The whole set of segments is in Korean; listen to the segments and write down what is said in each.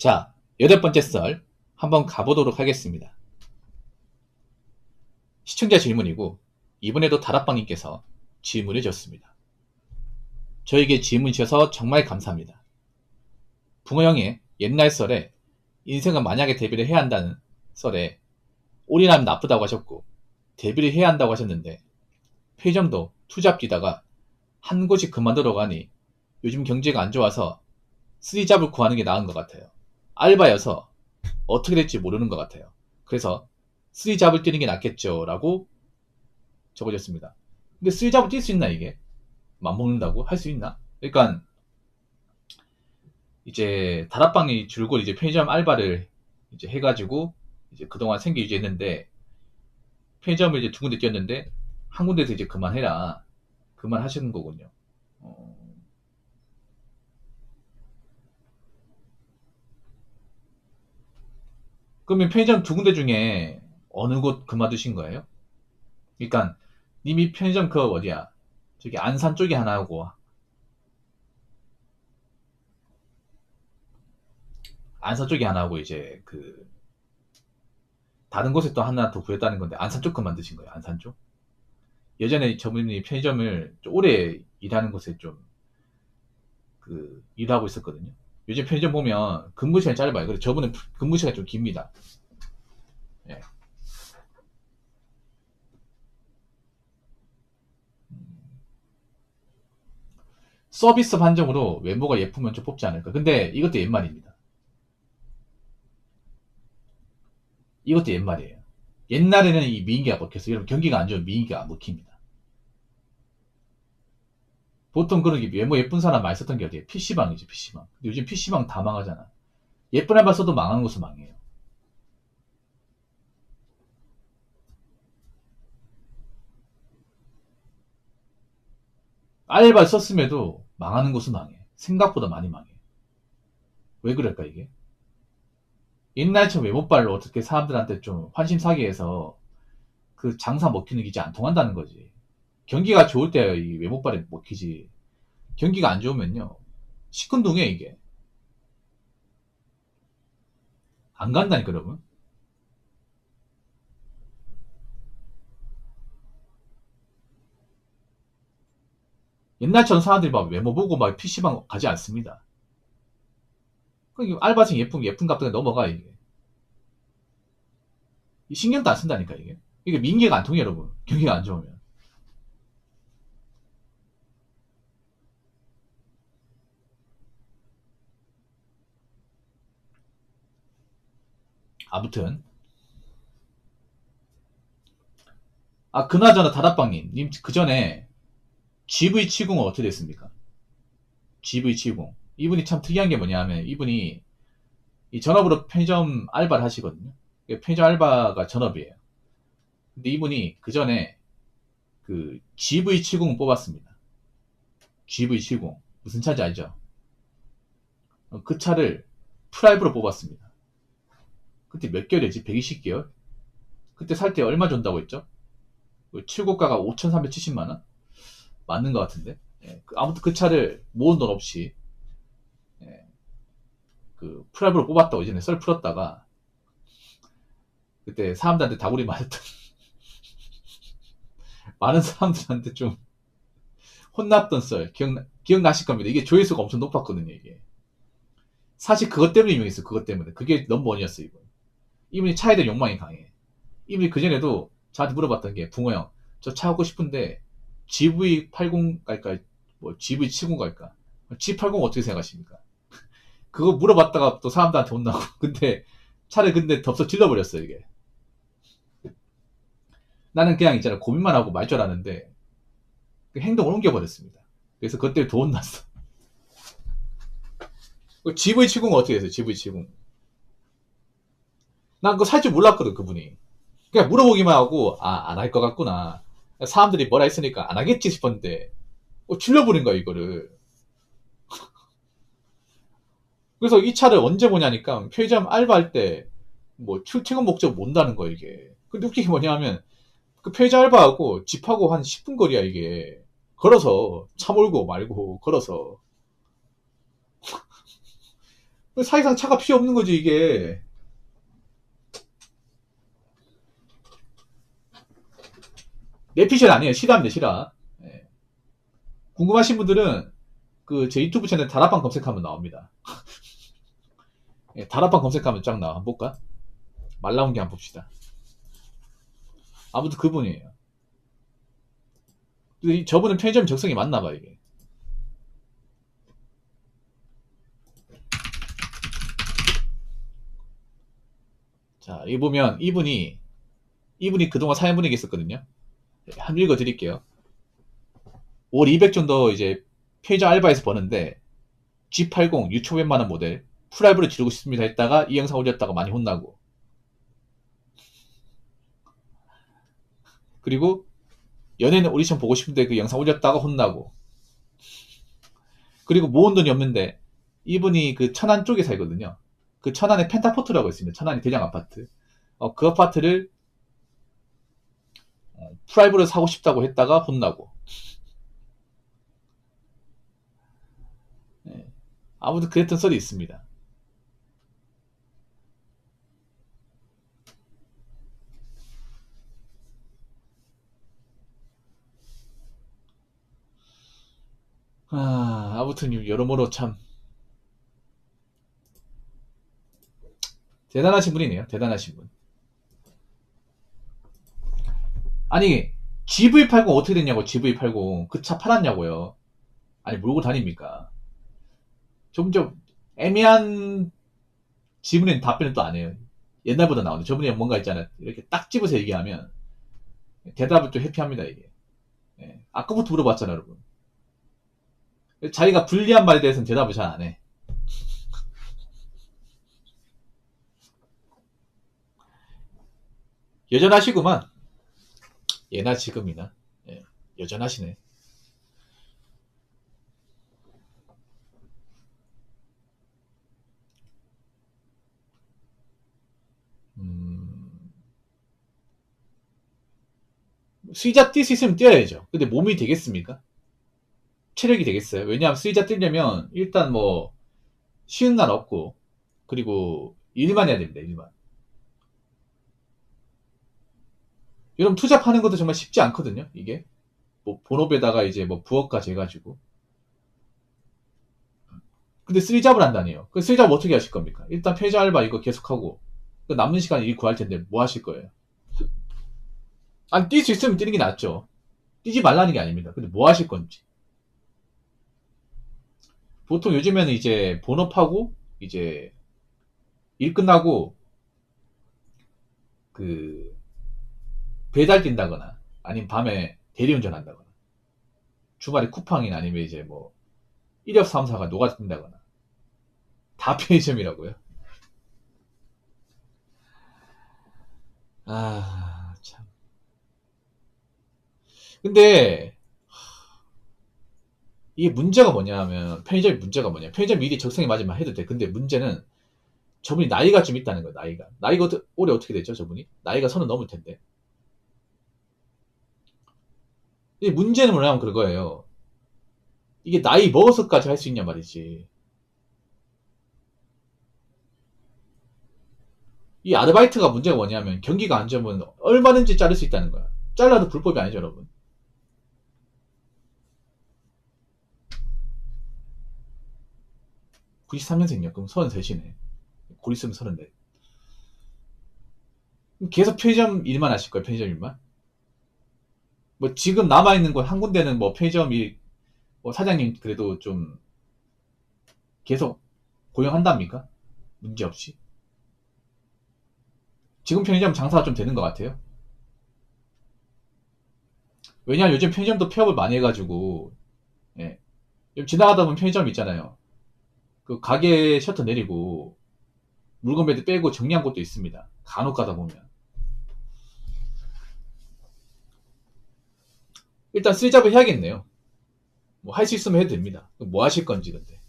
자, 8번째 썰 한번 가보도록 하겠습니다. 시청자 질문이고 이번에도 다락방님께서 질문을 주셨습니다. 저에게 질문 주셔서 정말 감사합니다. 붕어형의 옛날 썰에 인생은 만약에 데뷔를 해야 한다는 썰에 올인하면 나쁘다고 하셨고 데뷔를 해야 한다고 하셨는데 편의점도 투잡 뛰다가 한 곳이 그만두러 가니 요즘 경제가 안 좋아서 쓰리잡을 구하는 게 나은 것 같아요. 알바여서 어떻게 될지 모르는 것 같아요. 그래서 쓰리잡을 뛰는 게 낫겠죠 라고 적어졌습니다. 근데 쓰리잡을 뛸 수 있나 이게? 맘먹는다고? 할 수 있나? 그러니까 이제 다락방이 줄곧 이제 편의점 알바를 이제 해가지고 이제 그동안 생계 유지했는데 편의점을 이제 2군데 뛰었는데 한 군데서 이제 그만해라 그만하시는 거군요. 그러면 편의점 2군데 중에 어느 곳 그만두신 거예요? 그러니까 님이 편의점 그 어디야? 저기 안산 쪽에 하나 하고 안산 쪽에 하나 하고 이제 그 다른 곳에 또 하나 더 구했다는 건데 안산 쪽 그만두신 거예요? 안산 쪽? 예전에 저분이 편의점을 좀 오래 일하는 곳에 좀 그 일하고 있었거든요. 요즘 편의점 보면 근무 시간이 짧아요. 그래서 저분은 근무 시간이 좀 깁니다. 예. 서비스 판정으로 외모가 예쁘면 좀 뽑지 않을까. 근데 이것도 옛말입니다. 이것도 옛말이에요. 옛날에는 이 미인계가 먹혔어요. 여러분 경기가 안 좋으면 미인계가 안 먹힙니다. 보통 그런 게 외모 예쁜 사람 많이 썼던 게 어디에요? PC방이지, PC방. 근데 요즘 PC방 다 망하잖아. 예쁜 알바 써도 망하는 곳은 망해요. 알바 썼음에도 망하는 곳은 망해. 생각보다 많이 망해. 왜 그럴까, 이게? 옛날처럼 외모빨로 어떻게 사람들한테 좀 환심 사게 해서 그 장사 먹히는 게 이제 안 통한다는 거지. 경기가 좋을 때 이 외모빨이 먹히지. 경기가 안 좋으면요. 시큰둥해, 이게. 안 간다니까, 여러분. 옛날처럼 사람들이 막 외모 보고 막 PC방 가지 않습니다. 그 알바생 예쁜 값에 넘어가, 이게. 신경도 안 쓴다니까, 이게. 이게 민계가 안 통해, 여러분. 경기가 안 좋으면. 아무튼. 아, 그나저나 다다빵님. 님, 그 전에 GV70은 어떻게 됐습니까? GV70. 이분이 참 특이한 게 뭐냐면, 이분이 이 전업으로 편의점 알바를 하시거든요. 편의점 알바가 전업이에요. 근데 이분이 그 전에 그 GV70 뽑았습니다. GV70. 무슨 차인지 알죠? 그 차를 프라이브로 뽑았습니다. 그때 몇 개월이지? 120개월? 그때 살 때 얼마 준다고 했죠? 출고가가 5,370만원? 맞는 것 같은데? 예, 아무튼 그 차를 모은 돈 없이 예, 그 프라이브로 뽑았다고 이전에 썰 풀었다가 그때 사람들한테 다구리 맞았던 많은 사람들한테 좀 혼났던 썰 기억나실 겁니다. 이게 조회수가 엄청 높았거든요. 이게 사실 그것 때문에 유명했어요. 그것 때문에 그게 넘버원이었어요. 이분이 차에 대한 욕망이 강해. 이분이 그전에도 저한테 물어봤던 게 붕어 형, 저 차 갖고 싶은데 GV80 갈까? 뭐 GV70 갈까? G80 어떻게 생각하십니까? 그거 물어봤다가 또 사람들한테 혼나고 근데 차를 근데 덥석 질러버렸어요. 이게 나는 그냥 있잖아 고민만 하고 말 줄 아는데 그 행동을 옮겨버렸습니다. 그래서 그것 때문에 더 혼났어. GV70 어떻게 했어요? GV70 난 그거 살 줄 몰랐거든. 그분이 그냥 물어보기만 하고 안 할 것 같구나. 사람들이 뭐라 했으니까 안 하겠지 싶었는데 질러버린 거야 이거를. 그래서 이 차를 언제 보냐니까 편의점 알바할 때 뭐 출퇴근 목적 몬다는 거야 이게. 근데 웃긴 게 뭐냐면 그 편의점 알바하고 집하고 한 10분 거리야 이게. 걸어서 차 몰고 말고 걸어서. 사실상 차가 필요 없는 거지, 이게. 내피셜 아니에요. 실화입니다, 실화. 예. 궁금하신 분들은 제 유튜브 채널 다락방 검색하면 나옵니다. 예, 다락방 검색하면 쫙 나와. 한번 볼까? 말 나온 게 한번 봅시다. 아무튼 그분이에요. 저분은 편의점 적성이 맞나봐, 이게. 자, 여기 보면 이분이 그동안 사연 보내기 있었거든요. 한번 읽어드릴게요. 월 200 정도 이제 편의점 알바에서 버는데 G80 6,500만원 모델 풀알부를 지르고 싶습니다 했다가 이 영상 올렸다가 많이 혼나고, 그리고 연예인 오디션 보고 싶은데 그 영상 올렸다가 혼나고, 그리고 모은 돈이 없는데 이분이 그 천안 쪽에 살거든요. 그 천안에 펜타포트라고 있습니다. 천안이 대장 아파트. 그 아파트를 프라이브를 사고 싶다고 했다가 혼나고. 네. 아무튼 그랬던 썰이 있습니다. 아무튼 여러모로 참 대단하신 분이네요. 대단하신 분. 아니, GV80 어떻게 됐냐고. GV80 그 차 팔았냐고요. 아니, 몰고 다닙니까? 좀 애매한 지분인 답변은 또 안 해요. 옛날보다 나오는데 저분이 뭔가 있잖아요. 이렇게 딱 집어서 얘기하면 대답을 좀 회피합니다, 이게. 예. 아까부터 물어봤잖아요, 여러분. 자기가 불리한 말에 대해서는 대답을 잘 안 해. 여전하시구만. 예나 지금이나. 예. 여전하시네. 수의자 뛸 수 있으면 뛰어야죠. 근데 몸이 되겠습니까? 체력이 되겠어요? 왜냐하면 수의자 뛰려면 일단 뭐 쉬는 날 없고, 그리고 일만 해야 됩니다. 일만. 여러분, 투잡하는 것도 정말 쉽지 않거든요. 이게 뭐 본업에다가 이제 뭐 부업까지 해가지고. 근데 쓰리잡을 한다니요. 그 쓰리잡 어떻게 하실 겁니까? 일단 페이지 알바 이거 계속하고 남는 시간 일 구할 텐데 뭐 하실 거예요? 아니, 뛸 수 있으면 뛰는 게 낫죠. 뛰지 말라는 게 아닙니다. 근데 뭐 하실 건지. 보통 요즘에는 이제 본업하고 이제 일 끝나고 그 배달 뛴다거나 아니면 밤에 대리운전 한다거나 주말에 쿠팡이나 아니면 이제 뭐 일협 사무사가 노가 뛴다거나 다 편의점이라고요. 참. 근데 이게 문제가 뭐냐 하면, 편의점이 문제가 뭐냐, 편의점 일이 적성에 맞으면 해도 돼. 근데 문제는 저분이 나이가 좀 있다는 거예요. 나이가 올해 어떻게 되죠? 저분이 나이가 30 넘을 텐데. 이 문제는 뭐냐면 그거예요. 이게 나이 먹어서까지 할 수 있냐 말이지. 이 아르바이트가 문제가 뭐냐면 경기가 안 좋으면 얼마든지 자를 수 있다는 거야. 잘라도 불법이 아니죠, 여러분. 93년생이요. 그럼 33이네. 곧 있으면 34. 계속 편의점 일만 하실 거예요, 편의점 일만? 뭐 지금 남아있는 곳 한 군데는 뭐 편의점 일, 뭐 사장님 그래도 좀 계속 고용한답니까? 문제없이? 지금 편의점 장사가 좀 되는 것 같아요. 왜냐면 요즘 편의점도 폐업을 많이 해가지고, 예. 지나가다 보면 편의점 있잖아요. 그 가게 셔터 내리고 물건 배드 빼고 정리한 곳도 있습니다. 간혹 가다 보면. 일단 쓰리잡을 해야겠네요. 뭐 할 수 있으면 해도 됩니다. 뭐 하실 건지 근데.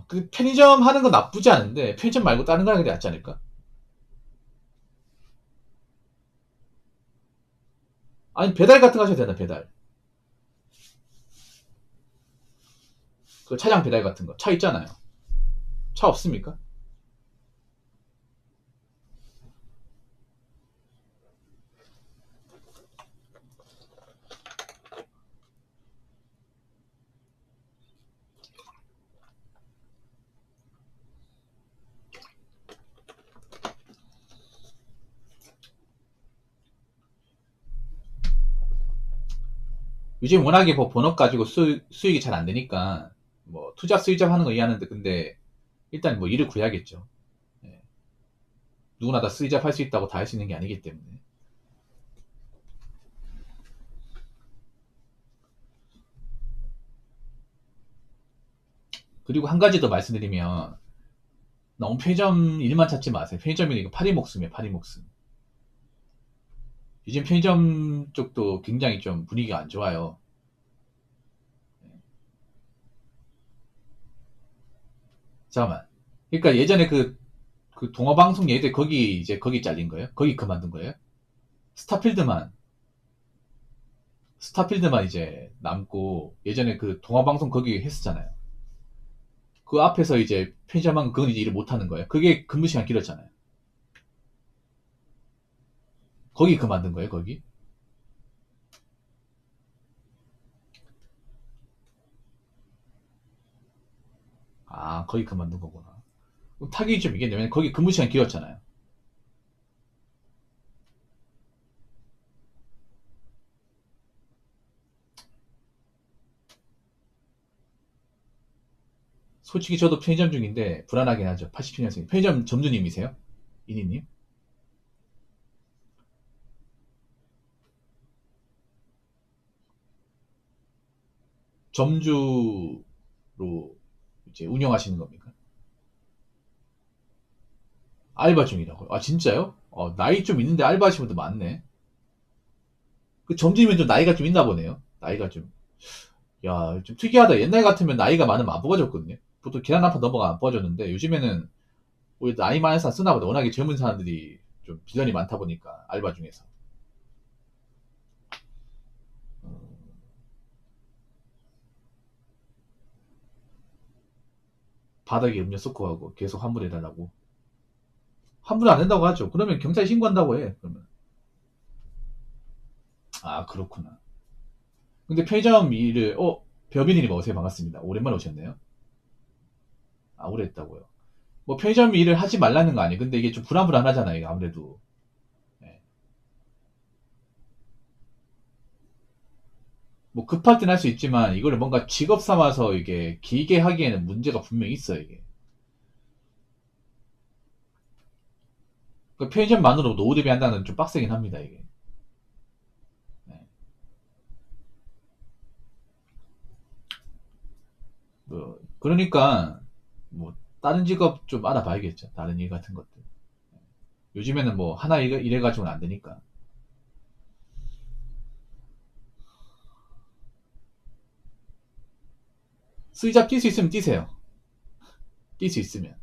그 편의점 하는 건 나쁘지 않은데 편의점 말고 다른 거 하는 게 낫지 않을까? 아니, 배달 같은 거 하셔도 되나, 배달. 그 차량 배달 같은 거. 차 있잖아요. 차 없습니까? 요즘 워낙에 뭐 본업 가지고 수익이 잘 안 되니까 뭐 투자 수익점 하는 거 이해하는데 근데 일단 뭐 일을 구해야겠죠. 예. 누구나 다 수익잡 할 수 있다고 다 할 수 있는 게 아니기 때문에. 그리고 한 가지 더 말씀드리면 너무 편의점 일만 찾지 마세요. 편의점이니까 파리 목숨이에요. 파리 목숨. 요즘 편의점 쪽도 굉장히 좀 분위기가 안 좋아요. 잠깐만. 그러니까 예전에 그 동화방송 얘들 거기 이제 거기 잘린 거예요? 거기 그만둔 거예요? 스타필드만 스타필드만 이제 남고 예전에 그 동화방송 거기 했었잖아요. 그 앞에서 이제 편의점만 그건 이제 일을 못 하는 거예요. 그게 근무 시간 길었잖아요. 거기 그만둔 거예요, 거기? 아, 거기 그만둔 거구나. 그럼 타격이 좀 있겠네요. 왜냐면 거기 근무 시간 길었잖아요. 솔직히 저도 편의점 중인데 불안하긴 하죠. 87년생. 편의점 점주님이세요? 이니님? 점주로 이제 운영하시는 겁니까? 알바 중이라고요? 아, 진짜요? 나이 좀 있는데 알바 하시는 분들 많네. 그 점주님은 좀 나이가 좀 있나 보네요. 나이가 좀. 야, 좀 특이하다. 옛날 같으면 나이가 많으면 안 뽑아줬거든요. 보통 계란 한판 넘어가 안 뽑아줬는데 요즘에는 우리 나이 많은 사람 쓰나 보다. 워낙에 젊은 사람들이 좀 비전이 많다 보니까 알바 중에서. 바닥에 음료 쏟고 하고 계속 환불해달라고. 환불 안 된다고 하죠. 그러면 경찰에 신고한다고 해. 그러면. 아, 그렇구나. 근데 편의점 일을, 별빈이님 오세요. 반갑습니다. 오랜만에 오셨네요. 아, 오래 했다고요. 뭐 편의점 일을 하지 말라는 거 아니에요. 근데 이게 좀 불안불안하잖아요. 아무래도. 예. 뭐 급할 땐 할 수 있지만 이거를 뭔가 직업 삼아서 이게 길게 하기에는 문제가 분명히 있어요. 이게. 그 편의점만으로 노후 대비한다는 좀 빡세긴 합니다. 이게. 예. 그러니까 뭐 다른 직업 좀 알아봐야겠죠. 다른 일 같은 것들. 요즘에는 뭐 하나 일해가지고는 안 되니까. 쓰이잡 뛸 수 있으면 뛰세요. 뛸 수 있으면.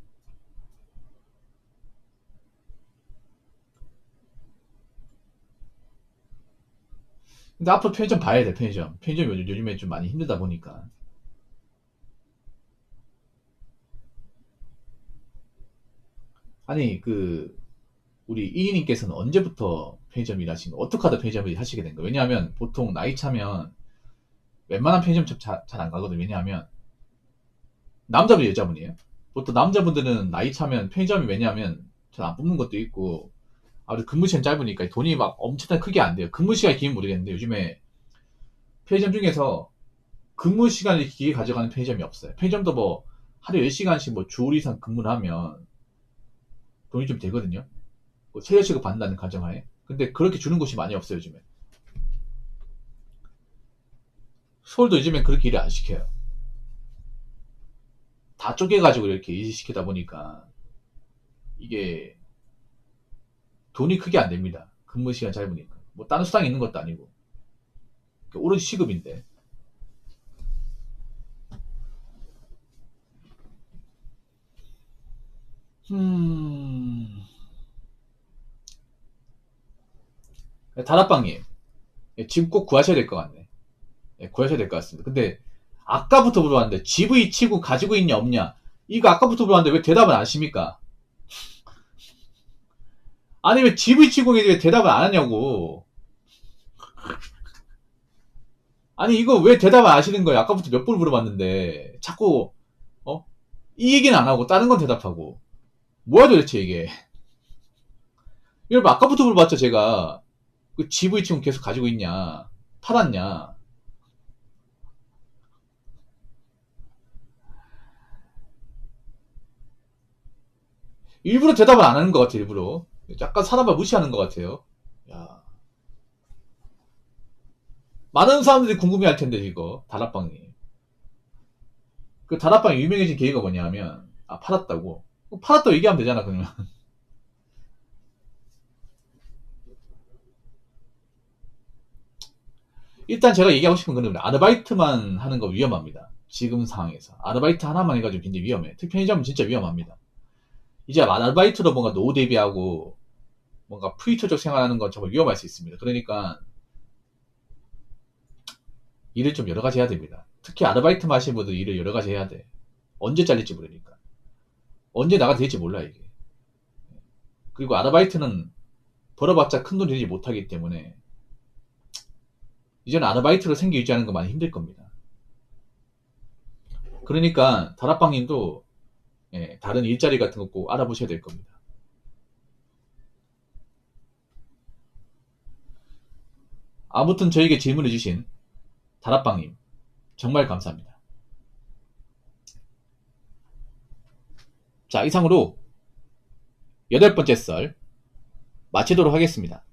근데 앞으로 편의점 봐야 돼, 편의점. 편의점 요즘에 좀 많이 힘들다 보니까. 아니, 우리 이인님께서는 언제부터 편의점 일하신 거, 어떻게 하다 편의점을 하시게 된 거예요? 왜냐하면 보통 나이 차면 웬만한 편의점 잘 안 가거든요. 왜냐하면 남자분, 여자분이에요. 보통 남자분들은 나이 차면 편의점이 왜냐하면 잘 안 뽑는 것도 있고, 아무래도 근무 시간 짧으니까 돈이 막 엄청나게 크게 안 돼요. 근무 시간이 길면 모르겠는데 요즘에 편의점 중에서 근무 시간을 길게 가져가는 편의점이 없어요. 편의점도 뭐 하루 10시간씩 뭐 주5 이상 근무를 하면 돈이 좀 되거든요. 뭐 최저시급 받는다는 가정하에. 근데 그렇게 주는 곳이 많이 없어요, 요즘에. 서울도 요즘엔 그렇게 일을 안 시켜요. 다 쪼개가지고 이렇게 일 시키다 보니까 이게 돈이 크게 안 됩니다. 근무 시간 짧으니까. 뭐 다른 수당이 있는 것도 아니고. 오로지 시급인데. 음, 다락방님. 예, 지금 꼭 구하셔야 될 것 같네. 예, 구하셔야 될 것 같습니다. 근데 아까부터 물어봤는데 GV70 가지고 있냐 없냐 이거 아까부터 물어봤는데 왜 대답을 안 하십니까? 아니 왜 GV70에 왜 대답을 안 하냐고. 아니 이거 왜 대답을 안 하시는 거예요? 아까부터 몇 번 물어봤는데 자꾸 어? 이 얘기는 안 하고 다른 건 대답하고 뭐야 도대체 이게. 여러분 아까부터 물어봤죠 제가. 그 GV70 계속 가지고 있냐 팔았냐. 일부러 대답을 안 하는 것 같아요. 일부러 약간 사람을 무시하는 것 같아요. 야, 많은 사람들이 궁금해할 텐데 이거 다락방이. 그 다락방이 유명해진 계기가 뭐냐면 아 팔았다고. 팔았다고 얘기하면 되잖아 그러면. 일단 제가 얘기하고 싶은 거는 아르바이트만 하는 거 위험합니다. 지금 상황에서 아르바이트 하나만 해가지고 굉장히 위험해. 특히 편의점은 진짜 위험합니다. 이제 아르바이트로 뭔가 노후 대비하고 뭔가 프리토적 생활하는 건 정말 위험할 수 있습니다. 그러니까 일을 좀 여러 가지 해야 됩니다. 특히 아르바이트 하시는 분들 일을 여러 가지 해야 돼. 언제 잘릴지 모르니까. 언제 나가도 될지 몰라 이게. 그리고 아르바이트는 벌어봤자 큰돈 들이지 못하기 때문에 이제는 아르바이트로 생계 유지하는 거 많이 힘들 겁니다. 그러니까 다락방님도 예, 다른 일자리 같은 거 꼭 알아보셔야 될 겁니다. 아무튼 저에게 질문해 주신 다락방님 정말 감사합니다. 자, 이상으로 8번째 썰 마치도록 하겠습니다.